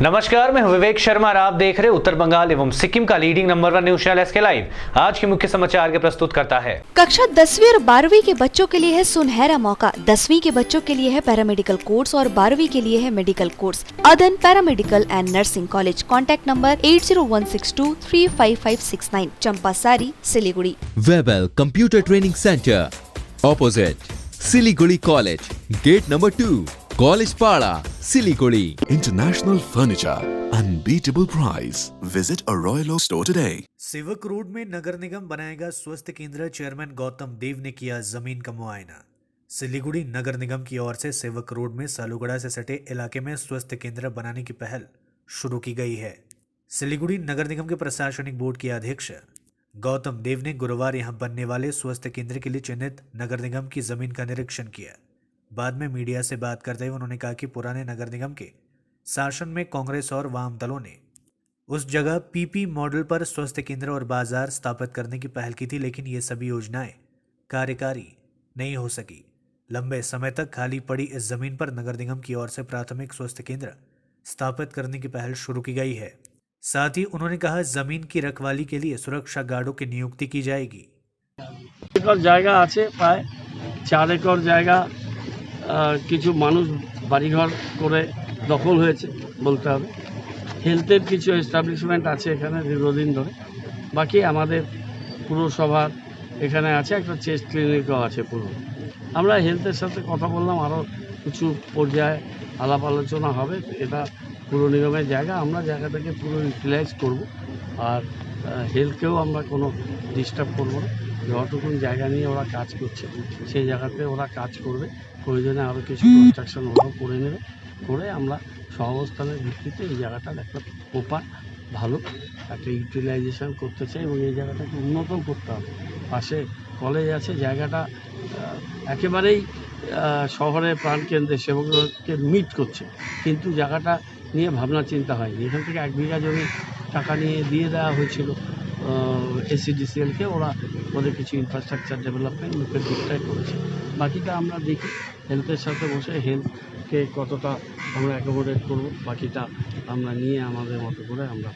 नमस्कार, मैं विवेक शर्मा और आप देख रहे हैं उत्तर बंगाल एवं सिक्किम का leading number 1 news channel SK live. आज के मुख्य समाचार के प्रस्तुत करता है। कक्षा 10वीं और 12वीं के बच्चों के लिए है सुनहरा मौका। 10वीं के बच्चों के लिए है पैरामेडिकल कोर्स और 12वीं के लिए है medical course. Adan paramedical and nursing college. Contact number 8016235569, Champasari, Siliguri. Webel computer training centre opposite Siliguri college, gate number 2, college Para, Siliguri. International Furniture, unbeatable price. Visit a Royal Oak store today. सेवक रोड में नगर निगम बनाएगा स्वास्थ्य केंद्र। चेयरमैन गौतम देव ने किया जमीन का मुआयना। सिलीगुड़ी नगर निगम की ओर से सेवक रोड में सालूगढ़ा से सटे इलाके में स्वास्थ्य केंद्र बनाने की पहल शुरू की गई है। सिलीगुड़ी नगर निगम के प्रशासनिक बोर्ड के अध्यक्ष गौतम देव ने गुरुवार यहां बनने वाले स्वास्थ्य केंद्र के लिए चिन्हित नगर निगम की जमीन का निरीक्षण किया। बाद में मीडिया से बात करते हुए उन्होंने कहा कि पुराने नगर निगम के शासन में कांग्रेस और वाम दलों ने उस जगह पीपी मॉडल पर स्वास्थ्य केंद्र और बाजार स्थापित करने की पहल की थी, लेकिन ये सभी योजनाएं कार्यकारी नहीं हो सकी। लंबे समय तक खाली पड़ी इस जमीन पर नगर निगम की ओर से प्राथमिक स्वास्थ्य केंद्र स्थापित करने की पहल शुरू की गई है। साथ ही उन्होंने कहा जमीन की रखवाली के लिए सुरक्षा गार्डों की नियुक्ति की जाएगी। জায়গা আছে প্রায় 4 একর জায়গা কিছু মানুষ বাড়িঘর করে দখল হয়েছে বলতে হবে। হেলথের কিছু এস্টাবলিশমেন্ট আছে এখানে দীর্ঘদিন ধরে। বাকি আমাদের পুরসভার এখানে আছে একটা চেস্ট ক্লিনিকও আছে পুরো। আমরা হেলথের সাথে কথা বললাম, আরও কিছু পর্যায়ে আলাপ আলোচনা হবে। এটা পুরো নিগমের জায়গা, আমরা জায়গাটাকে পুরো ইউটিলাইজ করব। আর হেলথকেও আমরা কোনো ডিস্টার্ব করব না। যতটুকুন জায়গা নিয়ে ওরা কাজ করছে সেই জায়গাতে ওরা কাজ করবে। প্রয়োজনে আরও কিছু কনস্ট্রাকশন ওরাও করে নেবে, করে আমরা সহাবস্থানের ভিত্তিতে এই জায়গাটার একটা প্রপার ভালো একটা ইউটিলাইজেশন করতে চাই এবং এই জায়গাটাকে উন্নতও করতে হবে। পাশে কলেজ আছে, জায়গাটা একেবারেই শহরের প্রাণকেন্দ্রে সেবককে মিট করছে, কিন্তু জায়গাটা নিয়ে ভাবনা চিন্তা হয়নি। এখান থেকে 1 বিঘা জমি টাকা নিয়ে দিয়ে দেওয়া হয়েছিল এসিডিসিএলকে। ওরা ওদের কিছু ইনফ্রাস্ট্রাকচার ডেভেলপমেন্ট মুখের দিকটাই করেছে। বাকিটা আমরা দেখি হেলথের সাথে বসে হেলথকে কতটা আমরা অ্যাকোমোডেট করব, বাকিটা আমরা নিয়ে আমাদের মতো করে আমরা।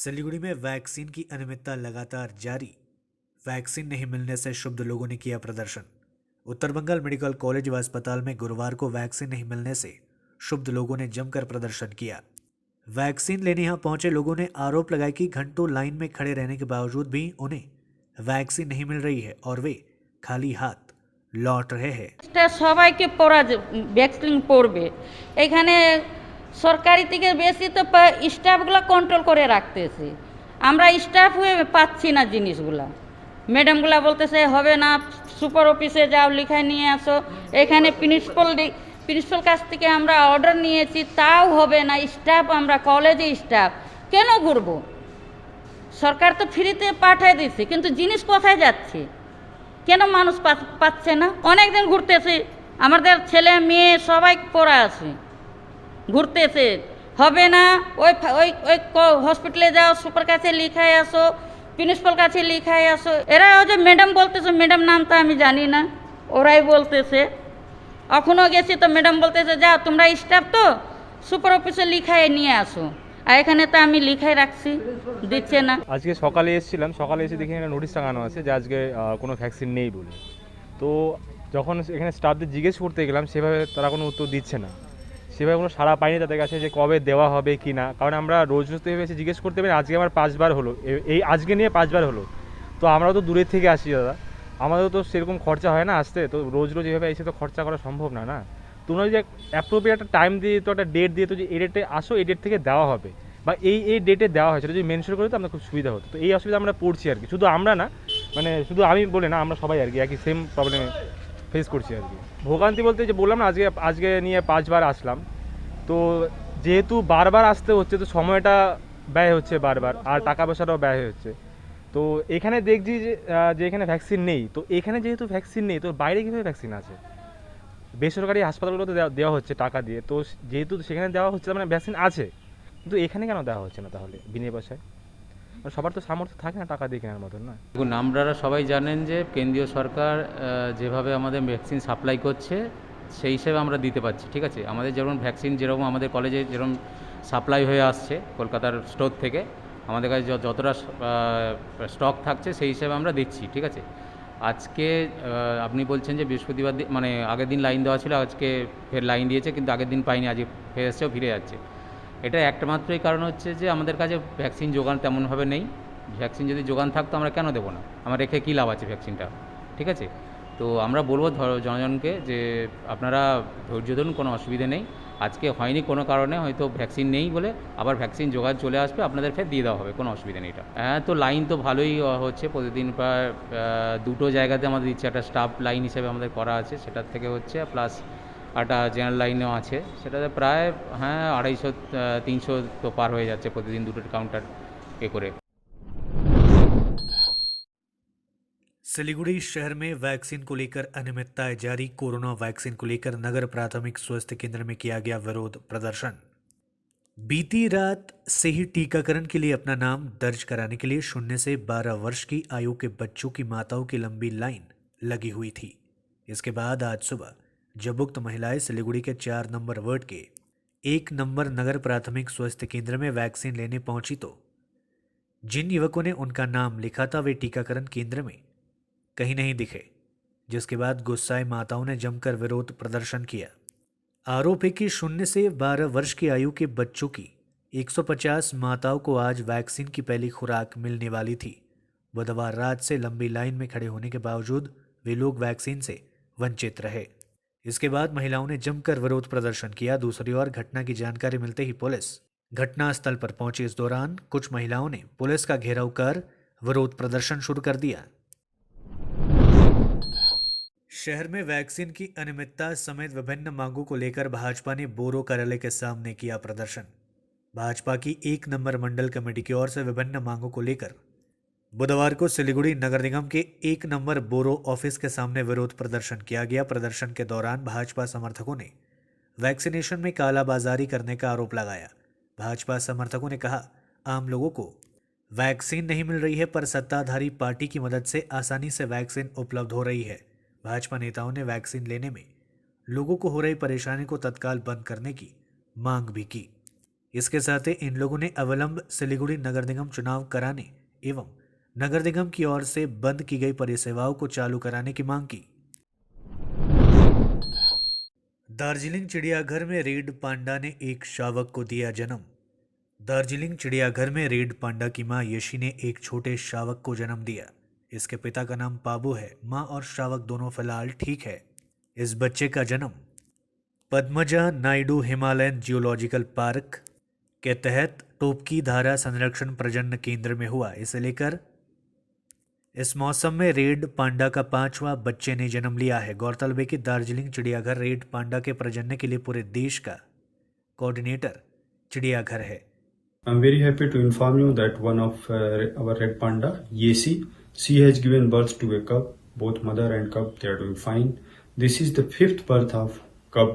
सिलीगुड़ी में वैक्सीन की अनियमितता लगातार जारी। वैक्सीन नहीं मिलने से क्षुब्ध लोगों ने किया प्रदर्शन। उत्तर बंगाल मेडिकल कॉलेज व अस्पताल में गुरुवार को वैक्सीन नहीं मिलने से क्षुब्ध लोगों ने जमकर प्रदर्शन किया। वैक्सीन लेने यहाँ पहुंचे लोगों ने आरोप लगाया कि घंटों लाइन में खड़े रहने के बावजूद भी उन्हें वैक्सीन नहीं मिल रही है और वे खाली हाथ लौट रहे हैं। সবাইকে পড়া ভ্যাকসিন পড়বে, এখানে সরকারি থেকে বেশি তো স্টাফগুলো কন্ট্রোল করে রাখতেছে। আমরা স্টাফ হয়ে পাচ্ছি না জিনিসগুলা। ম্যাডামগুলা বলতেছে হবে না, সুপার অফিসে যাও লিখায় নিয়ে আসো। এখানে প্রিন্সিপাল কাছ থেকে আমরা অর্ডার নিয়েছি, তাও হবে না। স্টাফ আমরা কলেজে স্টাফ কেন ঘুরবো? সরকার তো ফ্রিতে পাঠিয়ে দিচ্ছে, কিন্তু জিনিস কোথায় যাচ্ছে? কেন মানুষ পাচ্ছে না? অনেক দিন ঘুরতেছে, আমাদের ছেলে মেয়ে সবাই পড়া আছে, ঘুরতেছে। হবে না, ওই ওই ওই হসপিটালে যাও, সুপার কাছে লিখায় আসো, প্রিন্সিপাল কাছে লিখায় আসো। এরা ওই যে ম্যাডাম বলতেছে, ম্যাডাম নামটা আমি জানি না, ওরাই বলতেছে। এখনও গেছি তো ম্যাডাম বলতেছে যাও তোমরা স্টাফ তো সুপার অফিসে লিখায় নিয়ে আসো। আর এখানে তো আমি লিখাই রাখছি, দিচ্ছে না। আজকে সকালে এসেছিলাম, সকালে এসে দেখি একটা নোটিশ টাঙানো আছে যে আজকে কোনো ভ্যাকসিন নেই বলে। তো যখন এখানে স্টাফদের জিজ্ঞেস করতে গেলাম, সেভাবে তারা কোনো উত্তর দিচ্ছে না, সেভাবে কোনো সাড়া পাইনি তাদের কাছে যে কবে দেওয়া হবে কি না। কারণ আমরা রোজ রোজ তো এসে জিজ্ঞেস করতে পারি। আজকে আমার 5 বার হলো, এই আজকে নিয়ে 5 বার হলো। তো আমরাও তো দূরের থেকে আসি দাদা, আমাদেরও তো সেরকম খরচা হয় না আসতে। তো রোজ রোজ এভাবে এসে তো খরচা করা সম্ভব না। না, তোমরা যে অ্যাপ্রোপ্রিয়েট একটা টাইম দিয়ে তো একটা ডেট দিয়ে তো যে এই ডেটে আসো, এই ডেট থেকে দেওয়া হবে বা এই ডেটে দেওয়া হয়, সেটা যদি মেনশন করে তো আমরা খুব সুবিধা হতো। তো এই অসুবিধা আমরা পড়ছি আর কি। শুধু আমরা না, মানে শুধু আমি বলে না, আমরা সবাই আর কি একই সেম প্রবলেমে ফেস করছি আর কি। ভোগান্তি বলতে যে বললাম না, আজকে নিয়ে 5 বার আসলাম। তো যেহেতু বারবার আসতে হচ্ছে, তো সময়টা ব্যয় হচ্ছে বারবার, আর টাকা পয়সাটাও ব্যয় হচ্ছে। তো এখানে দেখছি যে এখানে ভ্যাকসিন নেই। তো এখানে যেহেতু ভ্যাকসিন নেই, তো বাইরে কীভাবে ভ্যাকসিন আছে? বেসরকারি হাসপাতালগুলোতে দেওয়া হচ্ছে টাকা দিয়ে। তো যেহেতু সেখানে দেওয়া হচ্ছে, মানে ভ্যাকসিন আছে, কিন্তু এখানে কেন দেওয়া হচ্ছে না তাহলে বিনা পয়সায়? সবার তো সামর্থ্য থাকে না টাকা দিয়ে কেনার মতন, না? দেখুন, আপনারা সবাই জানেন যে কেন্দ্রীয় সরকার যেভাবে আমাদের ভ্যাকসিন সাপ্লাই করছে, সেই হিসেবে আমরা দিতে পারছি। ঠিক আছে, আমাদের যেমন ভ্যাকসিন যেরকম আমাদের কলেজে যেরকম সাপ্লাই হয়ে আসছে কলকাতার স্টোর থেকে, আমাদের কাছে যতটা স্টক থাকছে সেই হিসেবে আমরা দিচ্ছি। ঠিক আছে, আজকে আপনি বলছেন যে বৃহস্পতিবার মানে আগের দিন লাইন দেওয়া ছিল, আজকে ফের লাইন দিয়েছে, কিন্তু আগের দিন পাইনি, আজকে ফের এসছেও ফিরে যাচ্ছে। এটা একটা মাত্রই কারণ হচ্ছে যে আমাদের কাছে ভ্যাকসিন যোগান তেমনভাবে নেই। ভ্যাকসিন যদি যোগান থাকতো আমরা কেন দেবো না, আমার রেখে কী লাভ আছে ভ্যাকসিনটা। ঠিক আছে, তো আমরা বলবো জনগণকে যে আপনারা ধৈর্য ধরুন, কোনো অসুবিধে নেই। আজকে হয়নি কোনো কারণে, হয়তো ভ্যাকসিন নেই বলে আবার ভ্যাকসিন জোগাড় চলে আসবে, আপনাদের ফের দিয়ে দেওয়া হবে, কোনো অসুবিধা নেই। এটা হ্যাঁ, তো লাইন তো ভালোই হচ্ছে, প্রতিদিন প্রায় 2টো জায়গাতে আমাদের দিচ্ছে। একটা স্টাফ লাইন হিসেবে আমাদের করা আছে, সেটার থেকে হচ্ছে, প্লাস একটা জেনারেল লাইনেও আছে, সেটাতে প্রায় 250-300 তো পার হয়ে যাচ্ছে প্রতিদিন, 2টো কাউন্টার করে। सिलीगुड़ी शहर में वैक्सीन को लेकर अनियमितताएं जारी। कोरोना वैक्सीन को लेकर नगर प्राथमिक स्वास्थ्य केंद्र में किया गया विरोध प्रदर्शन। बीती रात से ही टीकाकरण के लिए अपना नाम दर्ज कराने के लिए 0 से 12 वर्ष की आयु के बच्चों की माताओं की लंबी लाइन लगी हुई थी। इसके बाद आज सुबह जब उक्त महिलाएं सिलीगुड़ी के 4 नंबर वार्ड के 1 नंबर नगर प्राथमिक स्वास्थ्य केंद्र में वैक्सीन लेने पहुंची तो जिन युवकों ने उनका नाम लिखा था वे टीकाकरण केंद्र में कहीं नहीं दिखे, जिसके बाद गुस्साए माताओं ने जमकर विरोध प्रदर्शन किया। आरोप है कि 0 से 12 वर्ष की आयु के बच्चों की 150 माताओं को आज वैक्सीन की पहली खुराक मिलने वाली थी। बुधवार रात से लंबी लाइन में खड़े होने के बावजूद वे लोग वैक्सीन से वंचित रहे। इसके बाद महिलाओं ने जमकर विरोध प्रदर्शन किया। दूसरी ओर घटना की जानकारी मिलते ही पुलिस घटनास्थल पर पहुंची। इस दौरान कुछ महिलाओं ने पुलिस का घेराव कर विरोध प्रदर्शन शुरू कर दिया। शहर में वैक्सीन की अनियमितता समेत विभिन्न मांगों को लेकर भाजपा ने बोरो कार्यालय के सामने किया प्रदर्शन। भाजपा की 1 नंबर मंडल कमेटी की ओर से विभिन्न मांगों को लेकर बुधवार को सिलीगुड़ी नगर निगम के 1 नंबर बोरो ऑफिस के सामने विरोध प्रदर्शन किया गया। प्रदर्शन के दौरान भाजपा समर्थकों ने वैक्सीनेशन में कालाबाजारी करने का आरोप लगाया। भाजपा समर्थकों ने कहा, आम लोगों को वैक्सीन नहीं मिल रही है, पर सत्ताधारी पार्टी की मदद से आसानी से वैक्सीन उपलब्ध हो रही है। भाजपा नेताओं ने वैक्सीन लेने में लोगों को हो रही परेशानी को तत्काल बंद करने की मांग भी की। इसके साथ ही इन लोगों ने अविलंब सिलीगुड़ी नगर निगम चुनाव कराने एवं नगर निगम की ओर से बंद की गई परिसेवाओं को चालू कराने की मांग की। दार्जिलिंग चिड़ियाघर में रेड पांडा ने एक शावक को दिया जन्म। दार्जिलिंग चिड़ियाघर में रेड पांडा की मां यशी ने एक छोटे शावक को जन्म दिया। इसके पिता का नाम पाबू है। मां और शावक दोनों फिलहाल ठीक है। इस बच्चे का जन्म Padmaja Naidu Himalayan geological park के तहत टोपकी धारा संरक्षण प्रजनन केंद्र में हुआ। इसे लेकर इस मौसम में रेड पांडा का 5वां बच्चे ने जन्म लिया है। गौरतलब है कि दार्जिलिंग चिड़ियाघर रेड पांडा के प्रजनन के लिए पूरे देश का कोऑर्डिनेटर चिड़ियाघर है। I'm very happy to inform you that one of our red panda, Yesi, she has given birth to a cub. Both mother and cub, they are doing fine. This is the 5th birth of cub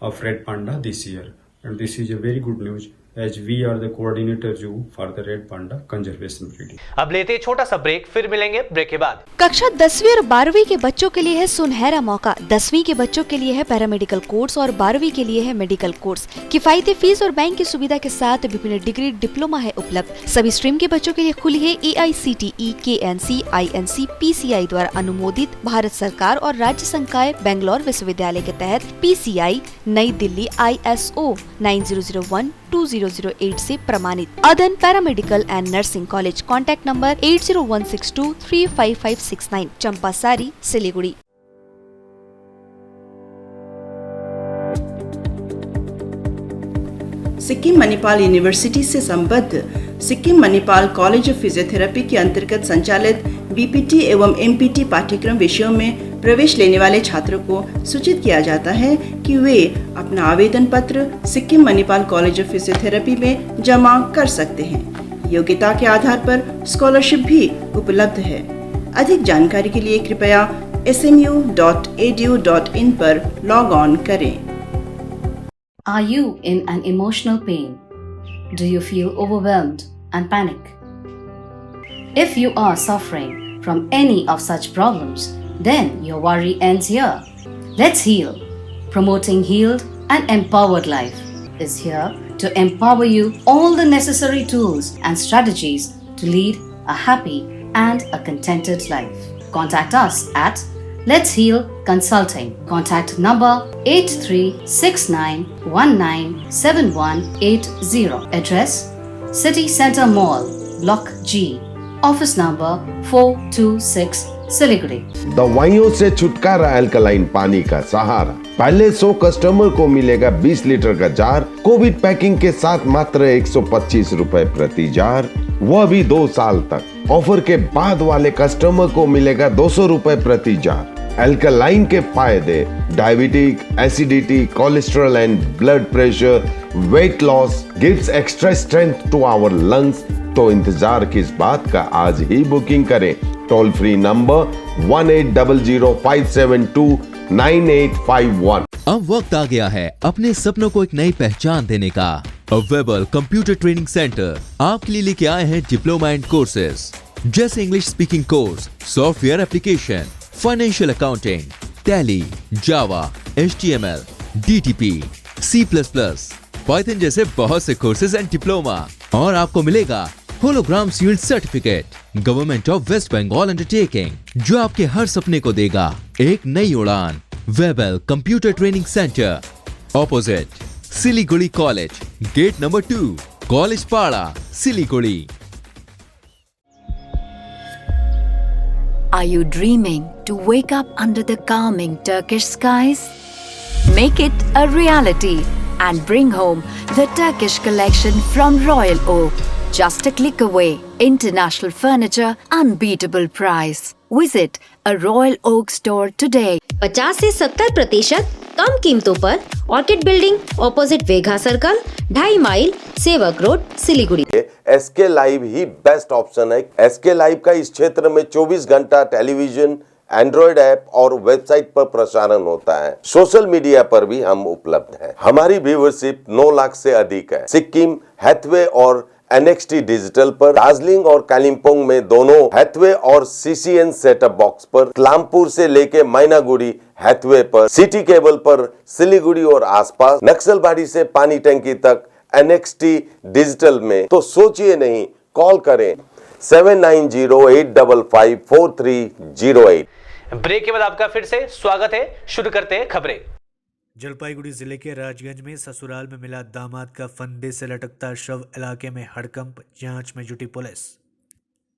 of red panda this year, and this is a very good news as we are the coordinator zoo for the red panda conservation breeding. अब लेते हैं छोटा सा break, फिर मिलेंगे break के बाद। कक्षा 10वीं और 12वीं के बच्चों के लिए है सुनहरा मौका। 10वीं के बच्चों के लिए है पैरामेडिकल कोर्स और 12वीं के लिए है मेडिकल कोर्स। किफायती फीस और बैंक की सुविधा के साथ विभिन्न डिग्री डिप्लोमा है उपलब्ध। सभी स्ट्रीम के बच्चों के लिए खुली है AICTE, KNC, INC, PCI द्वारा अनुमोदित भारत सरकार और राज्य संकाय बेंगलोर विश्वविद्यालय के तहत PCI नई दिल्ली ISO 9001-2008 से प्रमाणित। अदन paramedical and nursing college. Contact number 8016235569, Champasari, Siliguri. Sikkim Manipal university से संबद्ध Sikkim Manipal college of physiotherapy के अंतर्गत संचालित BPT एवं MPT पाठ्यक्रम विषयों में प्रवेश लेने वाले छात्रों को सूचित किया जाता है कि वे अपना आवेदन पत्र Sikkim Manipal college of physiotherapy में जमा कर सकते हैं। योग्यता के आधार पर स्कॉलरशिप भी उपलब्ध है। अधिक जानकारी के लिए कृपया smu.edu.in पर लॉग ऑन करें। Are you in an emotional pain? Do you feel overwhelmed and panic? If you are suffering from any of such problems, then your worry ends here. Let's heal. promoting healed and empowered life, is here to empower you all the necessary tools and strategies to lead a happy and a contented life. Contact us at Let's Heal Consulting. Contact number 8369197180. Address City Center Mall, Block G. Office number 426, Siliguri. दवाइयों से छुटकारा alkaline पानी का सहारा। पहले 100 customer को मिलेगा 20 litre का jar, Covid packing के साथ मात्र 125 रुपए प्रति जार, वह भी 2 साल तक। ऑफर के बाद वाले कस्टमर को मिलेगा 200 रुपए प्रति जार। अल्कलाइन के फायदे diabetic, acidity, cholesterol and blood pressure, weight loss, gives extra strength to our lungs. तो इंतजार किस बात का, आज ही बुकिंग करें। Toll free number 180057298851। अब वक्त आ गया है अपने सपनों को एक नई पहचान देने का। अवेलेबल कंप्यूटर ट्रेनिंग सेंटर आपके लिए लेके आए हैं डिप्लोमा एंड कोर्सेज जैसे English speaking course, software application, financial accounting, Tally, Java, HTML, DTP, C++, Python जैसे बहुत से कोर्सेज एंड डिप्लोमा। और आपको मिलेगा hologram sealed certificate government of West Bengal undertaking, जो आपके हर सपने को देगा एक नई उड़ान। Webel computer training centre, opposite Siliguri college, gate number 2, college Para, Siliguri. Are you dreaming to wake up under the calming Turkish skies? Make it a reality and bring home the Turkish collection from Royal Oak. Just a click away. International furniture, unbeatable price. Visit a Royal Oak store today. 50 से 70% कम कीमतों पर orchid building, opposite वेगा circle, 2.5 mile, सेवक road, Siliguri. SK live ही best option है। SK live का इस क्षेत्र में 24 घंटा टेलीविजन, एंड्रॉइड ऐप और वेबसाइट पर प्रसारण होता है। सोशल मीडिया पर भी हम उपलब्ध हैं। हमारी व्यूवरशिप 9 लाख से अधिक है। सिक्किम, हैथवे और NXT डिजिटल पर, दार्जिलिंग और कालिम्पोंग में दोनों हैथवे और CCN सेटअप बॉक्स पर, तलामपुर से लेके मैनागुड़ी हैथवे पर, सिटी केबल पर, सिलीगुड़ी और आसपास, नक्सलबाड़ी से पानी टंकी तक NXT डिजिटल में। तो सोचिए नहीं, कॉल करें 7908554308। ब्रेक के बाद आपका फिर से स्वागत है। शुरू करते हैं खबरें। जलपाईगुड़ी जिले के राजगंज में ससुराल में मिला दामाद का फंदे से लटकता शव, इलाके में हड़कंप, जांच में जुटी पुलिस।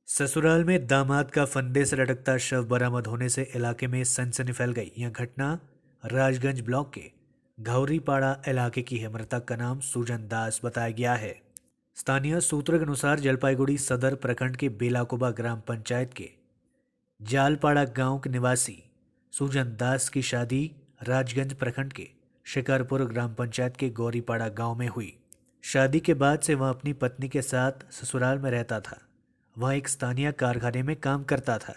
ससुराल में दामाद का फंदे से लटकता शव बरामद होने से इलाके में सनसनी फैल गई। यह घटना राजगंज ब्लॉक के घौरीपाड़ा इलाके की है। मृतक का नाम सुजन दास बताया गया है। स्थानीय सूत्रों के अनुसार जलपाईगुड़ी सदर प्रखंड के बेलाकोबा ग्राम पंचायत के जालपाड़ा गांव के निवासी सुजन दास की शादी राजगंज प्रखंड के शिकारपुर ग्राम पंचायत के गौरीपाड़ा गांव में हुई। शादी के बाद से वह अपनी पत्नी के साथ ससुराल में रहता था। वह एक स्थानीय कारखाने में काम करता था।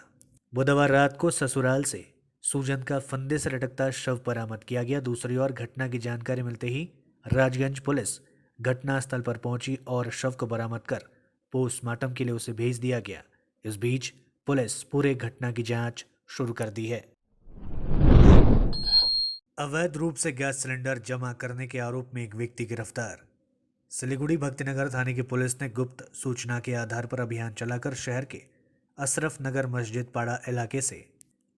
बुधवार रात को ससुराल से सुजन का फंदे से लटकता शव बरामद किया गया। दूसरी ओर घटना की जानकारी मिलते ही राजगंज पुलिस घटनास्थल पर पहुंची और शव को बरामद कर पोस्टमार्टम के लिए उसे भेज दिया गया। इस बीच पुलिस पूरे घटना की जांच शुरू कर दी है। अवैध रूप से गैस सिलेंडर जमा करने के आरोप में एक व्यक्ति गिरफ्तार। सिलीगुड़ी भक्तिनगर थाने की पुलिस ने गुप्त सूचना के आधार पर अभियान चलाकर शहर के अशरफ नगर मस्जिद पाड़ा इलाके से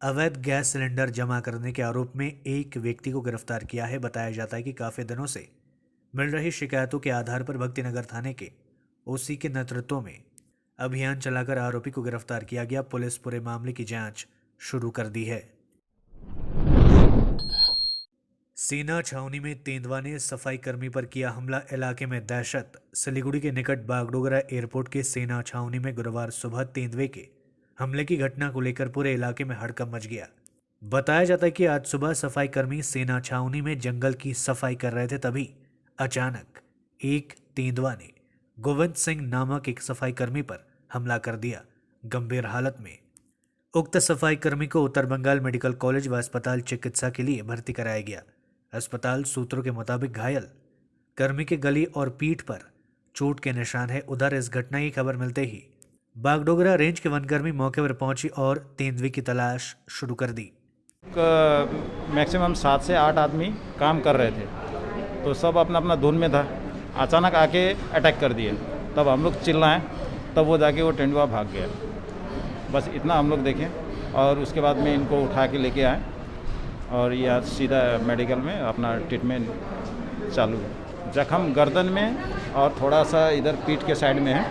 अवैध गैस सिलेंडर जमा करने के आरोप में एक व्यक्ति को गिरफ्तार किया है। बताया जाता है कि काफी दिनों से मिल रही शिकायतों के आधार पर भक्तिनगर थाने के OC के नेतृत्व में अभियान चलाकर आरोपी को गिरफ्तार किया गया। पुलिस पूरे मामले की जांच शुरू कर दी है। सेना छावनी में तेंदुआ ने सफाई कर्मी पर किया हमला, इलाके में दहशत। सिलीगुड़ी के निकट बागडोगरा एयरपोर्ट के सेना छावनी में गुरुवार सुबह तेंदुए के हमले की घटना को लेकर पूरे इलाके में हड़कंप मच गया। बताया जाता है कि आज सुबह सफाई कर्मी सेना छावनी में जंगल की सफाई कर रहे थे, तभी अचानक एक तेंदुआ ने गोविंद सिंह नामक एक सफाई कर्मी पर हमला कर दिया। गंभीर हालत में उक्त सफाई कर्मी को उत्तर बंगाल मेडिकल कॉलेज व अस्पताल चिकित्सा के लिए भर्ती कराया गया। अस्पताल सूत्रों के मुताबिक घायल कर्मी के गली और पीठ पर चोट के निशान है। उधर इस घटना की खबर मिलते ही बागडोगरा रेंज के वनकर्मी मौके पर पहुंची और तेंदुए की तलाश शुरू कर दी। मैक्सिमम 7 से 8 आदमी काम कर रहे थे, तो सब अपना अपना धुन में था। अचानक आके अटैक कर दिए, तब हम लोग चिल्लाएं, तब वो जाके वो टेंडुआ भाग गया। बस इतना हम लोग देखें, और उसके बाद में इनको उठा के लेके आए और ये आज सीधा मेडिकल में अपना ट्रीटमेंट चालू है। जख्म गर्दन में और थोड़ा सा इधर पीठ के साइड में है।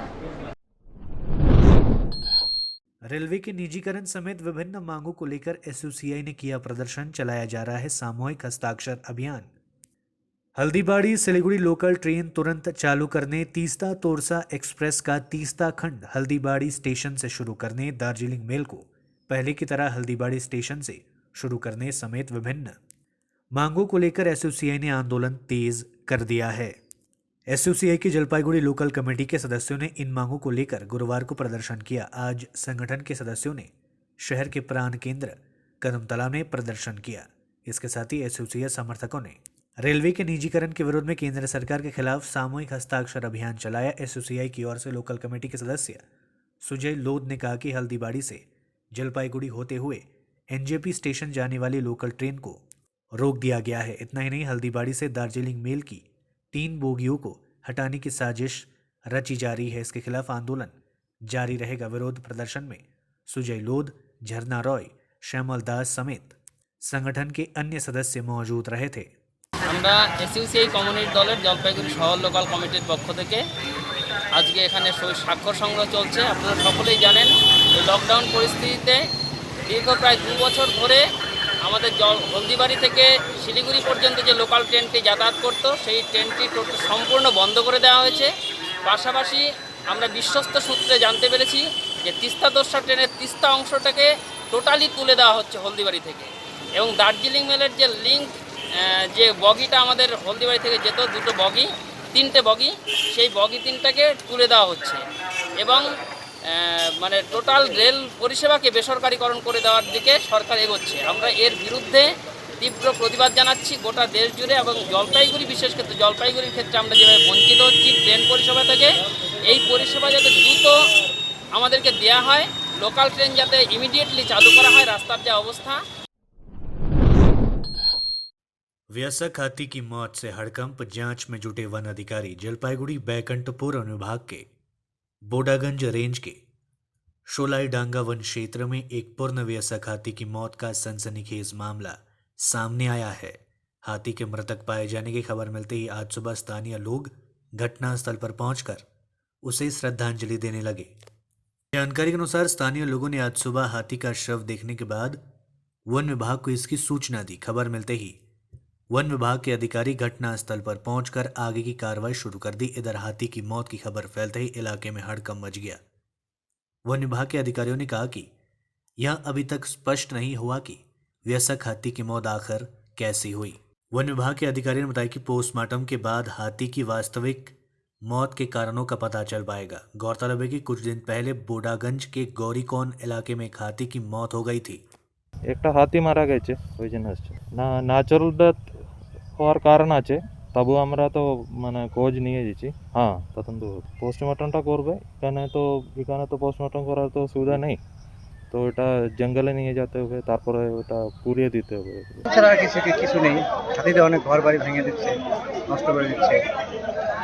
रेलवे के निजीकरण समेत विभिन्न मांगों को लेकर एसयूसीआई ने किया प्रदर्शन, चलाया जा रहा है सामूहिक हस्ताक्षर अभियान। हल्दीबाड़ी सिलीगुड़ी लोकल ट्रेन तुरंत चालू करने, तीस्ता तोरसा एक्सप्रेस का तीस्ता खंड हल्दीबाड़ी स्टेशन से शुरू करने, दार्जिलिंग मेल को पहले की तरह हल्दीबाड़ी स्टेशन से शुरू करने समेत विभिन्न मांगों को लेकर एसयूसीआई ने आंदोलन तेज कर दिया है। एसयूसीआई की जलपाईगुड़ी लोकल कमेटी के सदस्यों ने इन मांगों को लेकर गुरुवार को प्रदर्शन किया। आज संगठन के सदस्यों ने शहर के प्राण केंद्र कदमतला में प्रदर्शन किया। इसके साथ ही एसयूसीआई समर्थकों ने रेलवे के निजीकरण के विरोध में केंद्र सरकार के खिलाफ सामूहिक हस्ताक्षर अभियान चलाया। एसयूसीआई की ओर से लोकल कमेटी के सदस्य सुजय लोध ने कहा कि हल्दीबाड़ी से जलपाईगुड़ी होते हुए एनजेपी स्टेशन जाने वाली लोकल ट्रेन को रोक दिया गया है। इतना ही नहीं, हल्दीबाड़ी से दार्जिलिंग मेल की 3 बोगियों को हटाने की साजिश रची जा रही है। इसके खिलाफ आंदोलन जारी रहेगा। विरोध प्रदर्शन में सुजय लोध, झरना रॉय, श्यामल दास समेत संगठन के अन्य सदस्य मौजूद रहे थे। আমরা এসইউসিআই কমিউনিটি দলের জলপাইগুড়ি শহর লোকাল কমিটির পক্ষ থেকে আজকে এখানে স্বাক্ষর সংগ্রহ চলছে। আপনারা সকলেই জানেন এই লকডাউন পরিস্থিতিতে দীর্ঘ প্রায় 2 বছর ধরে আমাদের হলদিবাড়ি থেকে শিলিগুড়ি পর্যন্ত যে লোকাল ট্রেনটি যাতায়াত করত সেই ট্রেনটি সম্পূর্ণ বন্ধ করে দেওয়া হয়েছে। পাশাপাশি আমরা বিশ্বস্ত সূত্রে জানতে পেরেছি যে তিস্তা তোরসা ট্রেনের তিস্তা অংশটাকে টোটালি তুলে দেওয়া হচ্ছে হলদিবাড়ি থেকে, এবং দার্জিলিং মেলের যে লিঙ্ক যে বগিটা আমাদের হলদিবাড়ি থেকে যেত, 2টো বগি, 3টে বগি, সেই বগি 3টাকে তুলে দেওয়া হচ্ছে এবং মানে টোটাল রেল পরিষেবাকে বেসরকারিকরণ করে দেওয়ার দিকে সরকার এগোচ্ছে। আমরা এর বিরুদ্ধে তীব্র প্রতিবাদ জানাচ্ছি গোটা দেশ জুড়ে, এবং জলপাইগুড়ি বিশেষ ক্ষেত্রে জলপাইগুড়ির ক্ষেত্রে আমরা যেভাবে বঞ্চিত হচ্ছি ট্রেন পরিষেবা থেকে, এই পরিষেবা যাতে দ্রুত আমাদেরকে দেওয়া হয়, লোকাল ট্রেন যাতে ইমিডিয়েটলি চালু করা হয়। রাস্তার যে অবস্থা। व्यसक हाथी की मौत से हड़कंप, जांच में जुटे वन अधिकारी। जलपाईगुड़ी बैकुंठपुर वन विभाग के बोडागंज रेंज के शोलाई डांगा वन क्षेत्र में एक पूर्ण व्यसक हाथी की मौत का सनसनीखेज मामला सामने आया है। हाथी के मृतक पाए जाने की खबर मिलते ही आज सुबह स्थानीय लोग घटनास्थल पर पहुंचकर उसे श्रद्धांजलि देने लगे। जानकारी के अनुसार स्थानीय लोगों ने आज सुबह हाथी का शव देखने के बाद वन विभाग को इसकी सूचना दी। खबर मिलते ही वन विभाग के अधिकारी घटनास्थल पर पहुंचकर आगे की कार्रवाई शुरू कर दी। इधर हाथी की मौत की खबर फैलते ही इलाके में हड़कंप मच गया। वन विभाग के अधिकारियों ने कहा कि यह अभी तक स्पष्ट नहीं हुआ कि व्यसक हाथी की मौत आखिर कैसी हुई। वन विभाग के अधिकारी ने बताया कि पोस्टमार्टम के बाद हाथी की वास्तविक मौत के कारणों का पता चल पाएगा। गौरतलब है कि कुछ दिन पहले बोडागंज के गौरीकौन इलाके में एक हाथी की मौत हो गई थी। একটা হাতি মারা গেছে, ওই জন্য আসছে না। ন্যাচারাল ডেথ হওয়ার কারণ আছে, তবু আমরা তো মানে খোঁজ নিয়ে যাচ্ছি। হ্যাঁ, তদন্ত পোস্টমর্টমটা করবে। এখানে তো পোস্টমর্টম করার তো সুবিধা নেই, তো এটা জঙ্গলে নিয়ে যেতে হবে, তারপরে ওটা পুড়িয়ে দিতে হবে। এছাড়া কিছু নেই। হাতিতে অনেক ঘর বাড়ি ভেঙে দিচ্ছে, নষ্ট করে দিচ্ছে,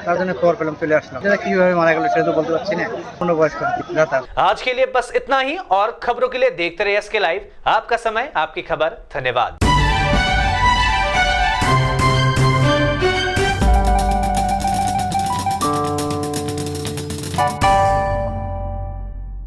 তার জন্য খবর পেলাম, চলে আসলাম। যেটা কিভাবে মারা গেল সেটা তো বলতে পারছি না। পূর্ণবয়স্ক দাতা। आज के लिए बस इतना ही, और खबरों के लिए देखते रहिए एसके लाइव। आपका समय, आपकी खबर। धन्यवाद।